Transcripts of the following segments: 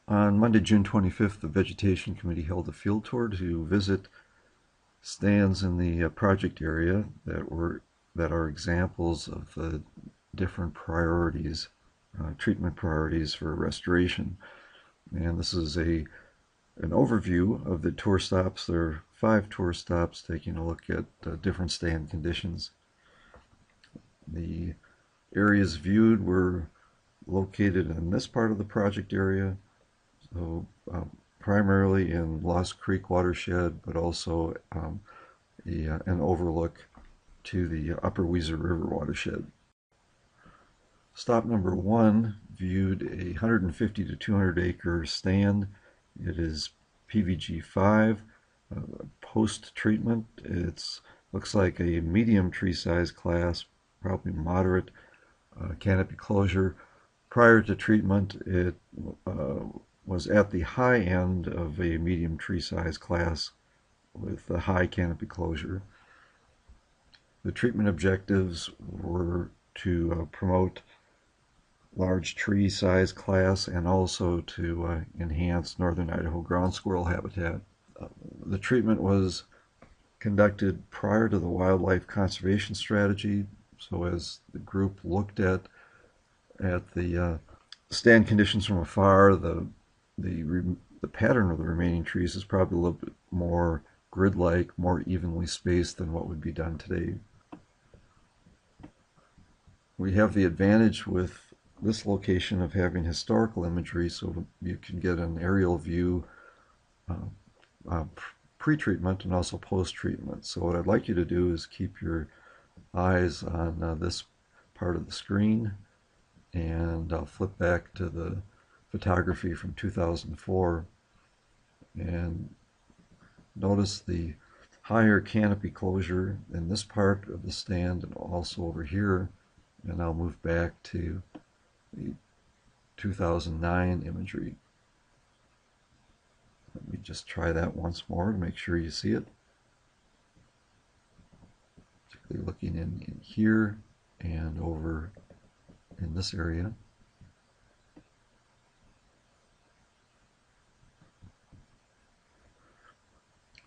On Monday, June 25th, the Vegetation Committee held a field tour to visit stands in the project area that are examples of the different priorities, treatment priorities for restoration. And this is an overview of the tour stops. There are 5 tour stops taking a look at different stand conditions. The areas viewed were located in this part of the project area, so primarily in Lost Creek watershed, but also an overlook to the Upper Weiser River watershed. Stop number 1 viewed a 150 to 200 acre stand. It is PVG 5 post treatment. It looks like a medium tree size class, probably moderate canopy closure. Prior to treatment, it was at the high end of a medium tree size class with a high canopy closure. The treatment objectives were to promote large tree size class and also to enhance northern Idaho ground squirrel habitat. The treatment was conducted prior to the wildlife conservation strategy, so as the group looked at the stand conditions from afar, the pattern of the remaining trees is probably a little bit more grid-like, more evenly spaced than what would be done today. We have the advantage with this location of having historical imagery, so you can get an aerial view pre-treatment and also post-treatment. So what I'd like you to do is keep your eyes on this part of the screen, and I'll flip back to the photography from 2004 and notice the higher canopy closure in this part of the stand and also over here, and I'll move back to the 2009 imagery. Let me just try that once more to make sure you see it. Particularly looking in here and over in this area.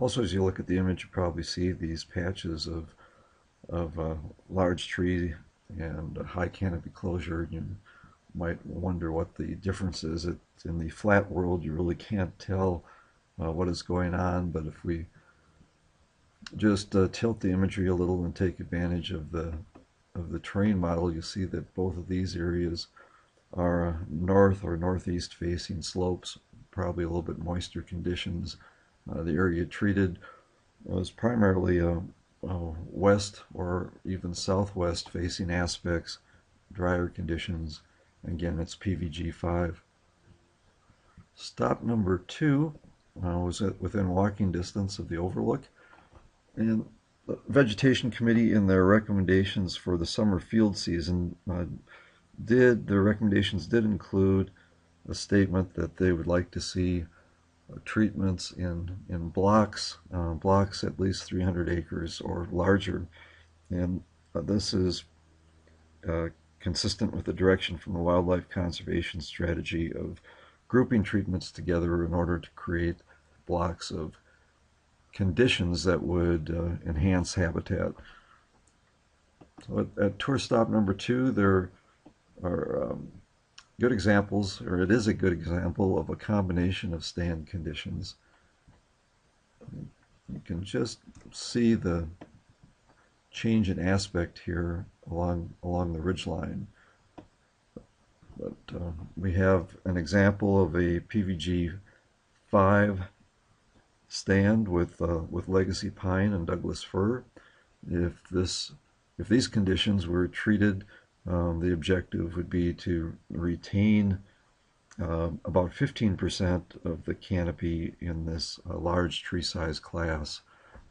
Also, as you look at the image, you probably see these patches of large tree and high canopy closure. You might wonder what the difference is. In the flat world, you really can't tell what is going on, but if we just tilt the imagery a little and take advantage of the terrain model, you see that both of these areas are north or northeast facing slopes, probably a little bit moister conditions. The area treated was primarily west or even southwest facing aspects, drier conditions. Again, it's PVG 5. Stop number 2 was within walking distance of the overlook, and the Vegetation Committee in their recommendations for the summer field season their recommendations did include a statement that they would like to see treatments in blocks at least 300 acres or larger, and this is consistent with the direction from the wildlife conservation strategy of grouping treatments together in order to create blocks of conditions that would enhance habitat. So at tour stop number 2, there are good examples, or it is a good example of a combination of stand conditions. You can just see the change in aspect here along the ridgeline. But we have an example of a PVG 5 stand with legacy pine and Douglas fir. If these conditions were treated, the objective would be to retain about 15% of the canopy in this large tree size class,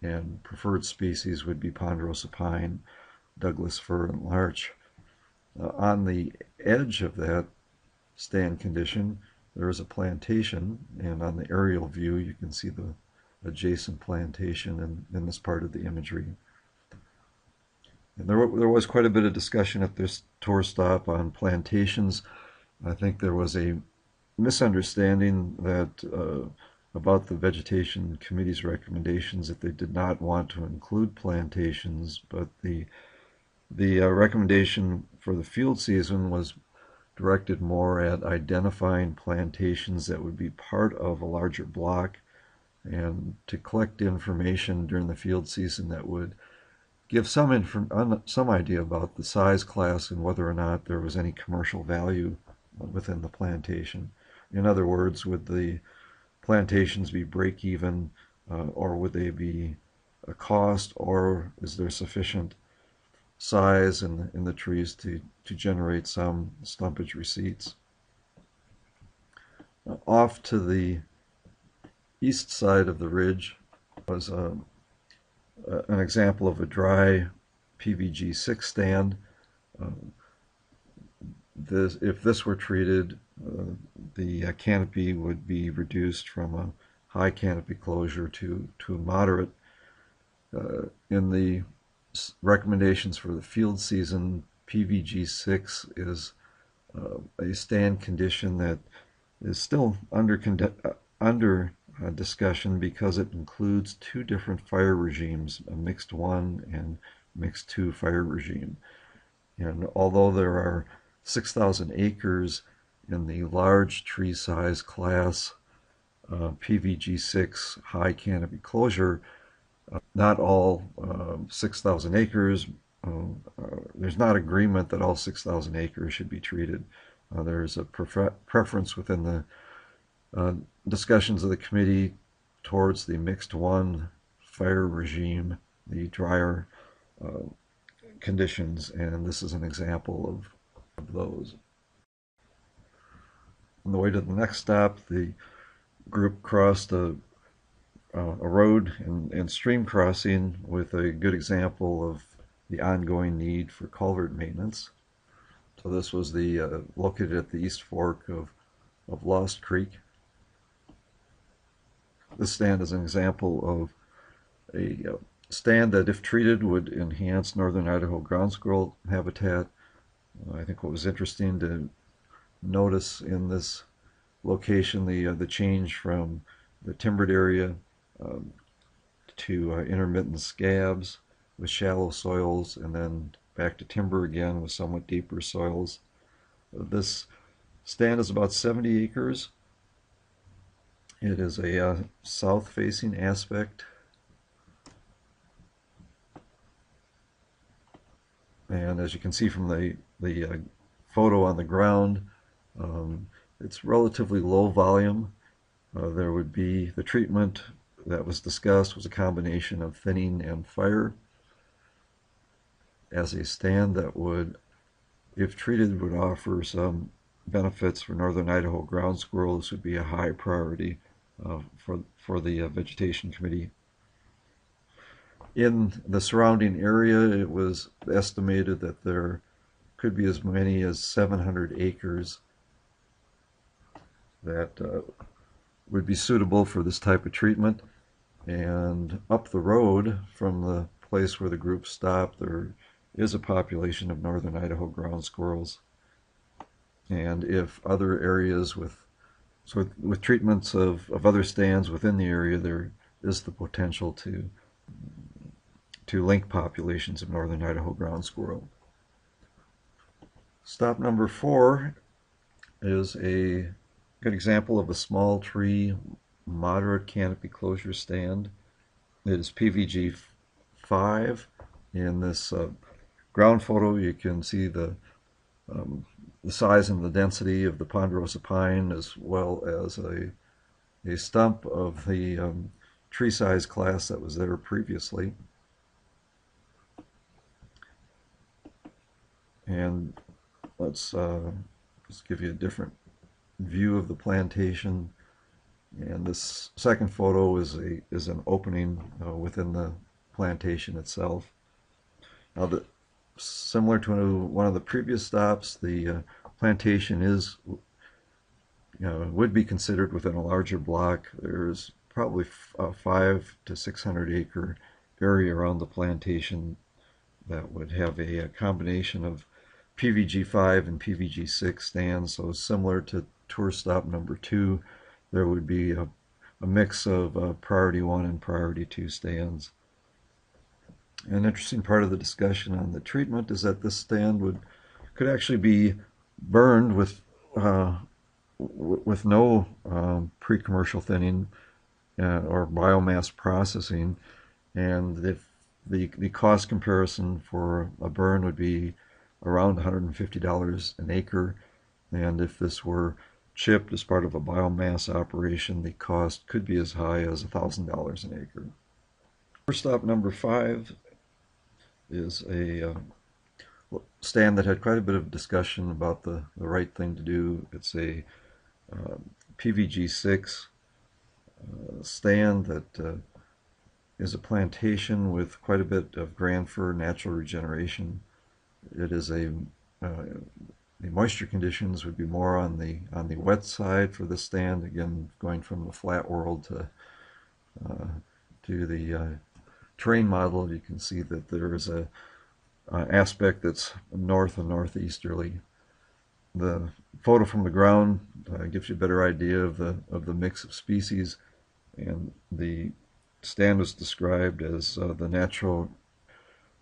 and preferred species would be ponderosa pine, Douglas fir, and larch. On the edge of that stand condition, there is a plantation, and on the aerial view you can see the adjacent plantation in this part of the imagery. And there was quite a bit of discussion at this tour stop on plantations. I think there was a misunderstanding that about the Vegetation Committee's recommendations, that they did not want to include plantations, but the recommendation for the field season was directed more at identifying plantations that would be part of a larger block and to collect information during the field season that would give some idea about the size class and whether or not there was any commercial value within the plantation. In other words, would the plantations be break even, or would they be a cost, or is there sufficient size in the trees to generate some stumpage receipts? Off to the east side of the ridge was an example of a dry PVG6 stand. If this were treated, the canopy would be reduced from a high canopy closure to a moderate. In the recommendations for the field season, PVG6 is a stand condition that is still under discussion because it includes two different fire regimes, a mixed 1 and mixed 2 fire regime. And although there are 6,000 acres in the large tree size class PVG6 high canopy closure, not all 6,000 acres, there's not agreement that all 6,000 acres should be treated. There's a preference within the discussions of the committee towards the mixed 1 fire regime, the drier conditions, and this is an example of those. On the way to the next stop, the group crossed a road and stream crossing with a good example of the ongoing need for culvert maintenance. So this was located at the East Fork of Lost Creek. This stand is an example of a stand that, if treated, would enhance northern Idaho ground squirrel habitat. I think what was interesting to notice in this location, the change from the timbered area to intermittent scabs with shallow soils, and then back to timber again with somewhat deeper soils. This stand is about 70 acres. It is a south-facing aspect, and as you can see from the photo on the ground, it's relatively low volume. There would be the treatment that was discussed was a combination of thinning and fire. As a stand that would, if treated, would offer some benefits for northern Idaho ground squirrels, would be a high priority for the Vegetation Committee. In the surrounding area, it was estimated that there could be as many as 700 acres that would be suitable for this type of treatment. And up the road from the place where the group stopped, there is a population of northern Idaho ground squirrels. And if other areas with treatments of other stands within the area, there is the potential to link populations of northern Idaho ground squirrel. Stop number 4 is a good example of a small tree moderate canopy closure stand. It is PVG 5. In this ground photo, you can see the size and the density of the ponderosa pine, as well as a stump of the tree size class that was there previously. And let's give you a different view of the plantation. And this second photo is an opening within the plantation itself. Now, similar to one of the previous stops, the plantation would be considered within a larger block. There's probably a 500 to 600 acre area around the plantation that would have a combination of PVG5 and PVG6 stands, so similar to tour stop number 2, there would be a mix of priority 1 and priority 2 stands. An interesting part of the discussion on the treatment is that this stand could actually be burned with no pre-commercial thinning or biomass processing, and if the cost comparison for a burn would be around $150 an acre, and if this were chipped as part of a biomass operation, the cost could be as high as $1,000 an acre. First stop number 5 is a stand that had quite a bit of discussion about the right thing to do. It's a PVG6 stand that is a plantation with quite a bit of grand fir natural regeneration. It is the moisture conditions would be more on the wet side for the stand. Again, going from the flat world to the terrain model, you can see that there is a aspect that's north and northeasterly. The photo from the ground gives you a better idea of the mix of species, and the stand was described as the natural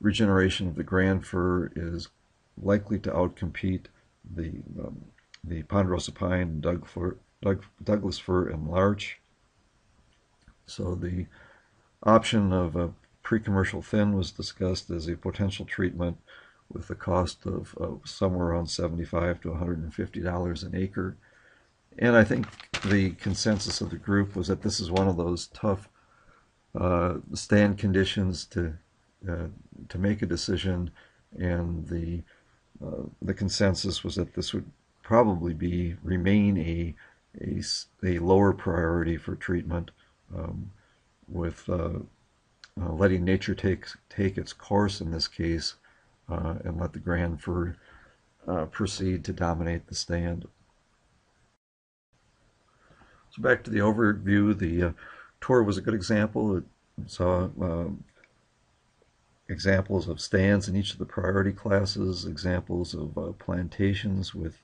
regeneration of the grand fir is likely to outcompete the ponderosa pine, Douglas fir, and larch. So the option of a pre-commercial thin was discussed as a potential treatment with a cost of somewhere around $75 to $150 an acre. And I think the consensus of the group was that this is one of those tough stand conditions to make a decision, and the consensus was that this would probably remain a lower priority for treatment, with letting nature take its course in this case, and let the grand fir proceed to dominate the stand. So back to the overview, the tour was a good example. It saw examples of stands in each of the priority classes, examples of plantations with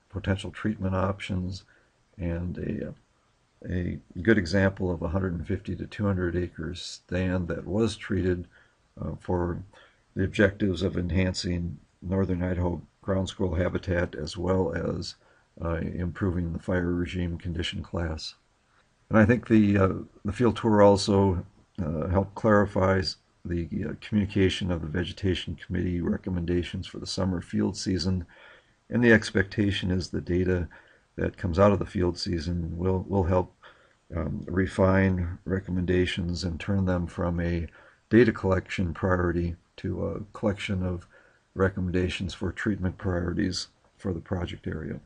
potential treatment options, and a good example of a 150 to 200 acre stand that was treated for the objectives of enhancing northern Idaho ground squirrel habitat, as well as improving the fire regime condition class. And I think the field tour also helped clarify the communication of the Vegetation Committee recommendations for the summer field season, and the expectation is the data that comes out of the field season will help refine recommendations and turn them from a data collection priority to a collection of recommendations for treatment priorities for the project area.